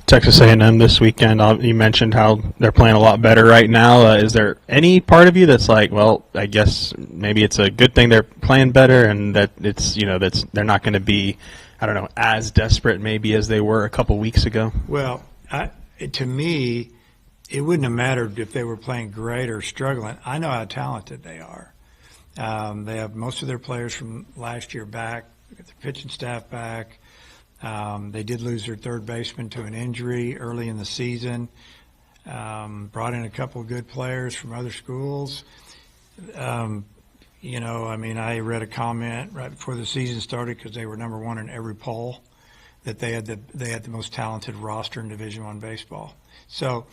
Texas A&M this weekend. You mentioned how they're playing a lot better right now. Is there any part of you that's like, well, I guess maybe it's a good thing they're playing better, and that it's that's they're not going to be, I don't know, as desperate maybe as they were a couple weeks ago? Well, to me, it wouldn't have mattered if they were playing great or struggling. I know how talented they are. They have most of their players from last year back. They got their pitching staff back. They did lose their third baseman to an injury early in the season. Brought in a couple of good players from other schools. I read a comment right before the season started because they were number one in every poll that they had the most talented roster in Division I baseball. So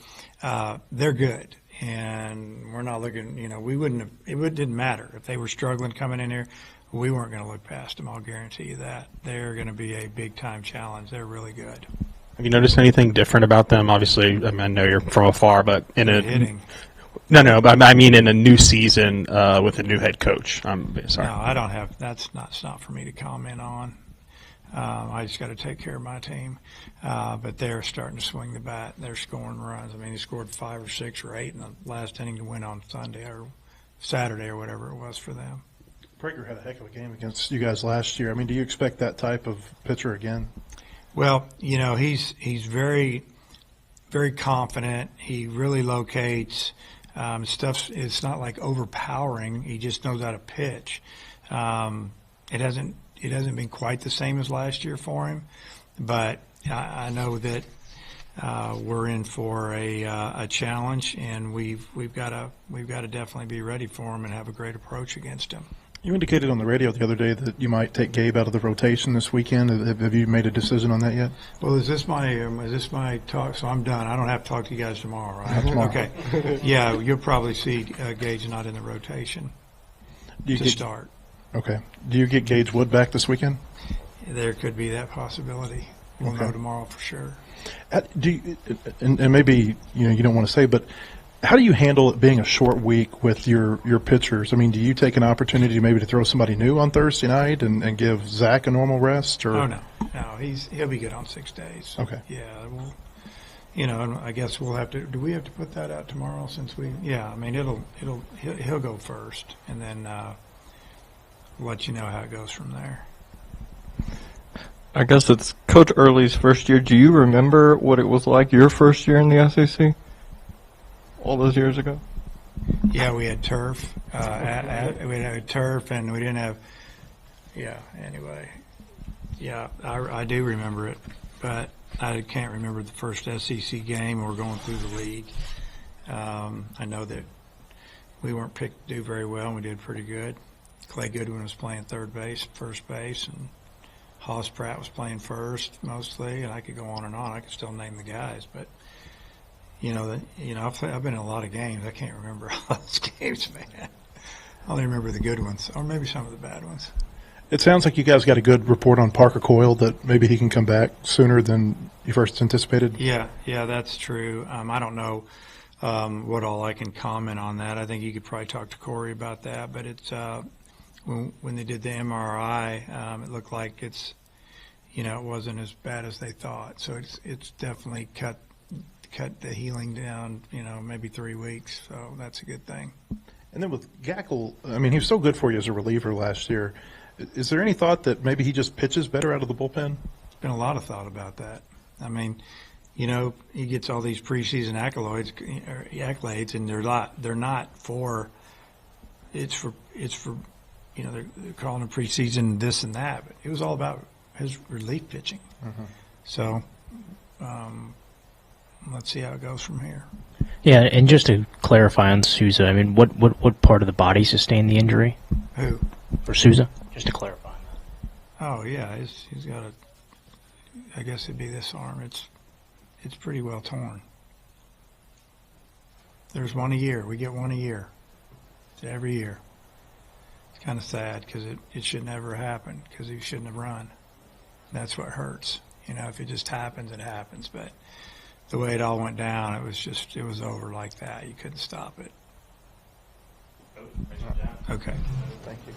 they're good, and we're not looking. It didn't matter if they were struggling coming in here. We weren't going to look past them. I'll guarantee you that. They're going to be a big-time challenge. They're really good. Have you noticed anything different about them? Obviously, I know you're from afar, but hitting. But I mean in a new season with a new head coach. I'm sorry. No, I don't have. It's not for me to comment on. I just got to take care of my team. But they're starting to swing the bat. They're scoring runs. I mean, he scored 5 or 6 or 8 in the last inning to win on Sunday or Saturday or whatever it was for them. Prager had a heck of a game against you guys last year. I mean, do you expect that type of pitcher again? Well, he's very, very confident. He really locates. It's not like overpowering. He just knows how to pitch. It hasn't been quite the same as last year for him, but I know that we're in for a challenge, and we've got to definitely be ready for him and have a great approach against him. You indicated on the radio the other day that you might take Gabe out of the rotation this weekend. Have you made a decision on that yet? Well, is this my talk? So I'm done. I don't have to talk to you guys tomorrow, right? Not tomorrow. Okay. Yeah, you'll probably see Gage not in the rotation to start. Okay. Do you get Gage Wood back this weekend? There could be that possibility. We'll know tomorrow for sure. And maybe you don't want to say, but how do you handle it being a short week with your pitchers? I mean, do you take an opportunity maybe to throw somebody new on Thursday night and give Zach a normal rest? Or? Oh no, he'll be good on 6 days. Okay. Yeah, well, and I guess we'll have to. Do we have to put that out tomorrow? Since we, I mean, he'll go first, and then let you know how it goes from there. I guess it's Coach Early's first year. Do you remember what it was like your first year in the SEC? All those years ago? Yeah, we had turf. We had turf, and we didn't have. Yeah. Anyway, yeah, I do remember it, but I can't remember the first SEC game or going through the league. I know that we weren't picked to do very well, and we did pretty good. Clay Goodwin was playing third base, first base, and Hoss Pratt was playing first mostly, and I could go on and on. I could still name the guys, but. I've been in a lot of games. I can't remember all those games, man. I only remember the good ones, or maybe some of the bad ones. It sounds like you guys got a good report on Parker Coyle, that maybe he can come back sooner than you first anticipated. Yeah, that's true. I don't know what all I can comment on that. I think you could probably talk to Corey about that. But it's when they did the MRI, it looked like it wasn't as bad as they thought. So it's definitely cut the healing down, maybe 3 weeks. So that's a good thing. And then with Gackle, I mean, he was so good for you as a reliever last year. Is there any thought that maybe he just pitches better out of the bullpen? There's been a lot of thought about that. I mean, he gets all these preseason accolades, and they're not for. It's for they're calling him preseason this and that, but it was all about his relief pitching. Mm-hmm. So. Let's see how it goes from here. Yeah, and just to clarify on Souza, I mean, what part of the body sustained the injury? Who? For Souza? Just to clarify on that. Oh, yeah, he's got I guess it'd be this arm. It's pretty well torn. There's one a year. We get one a year. It's every year. It's kind of sad because it should never happen because he shouldn't have run. That's what hurts. If it just happens, it happens. But the way it all went down, it was over like that. You couldn't stop it. Okay. Thank you.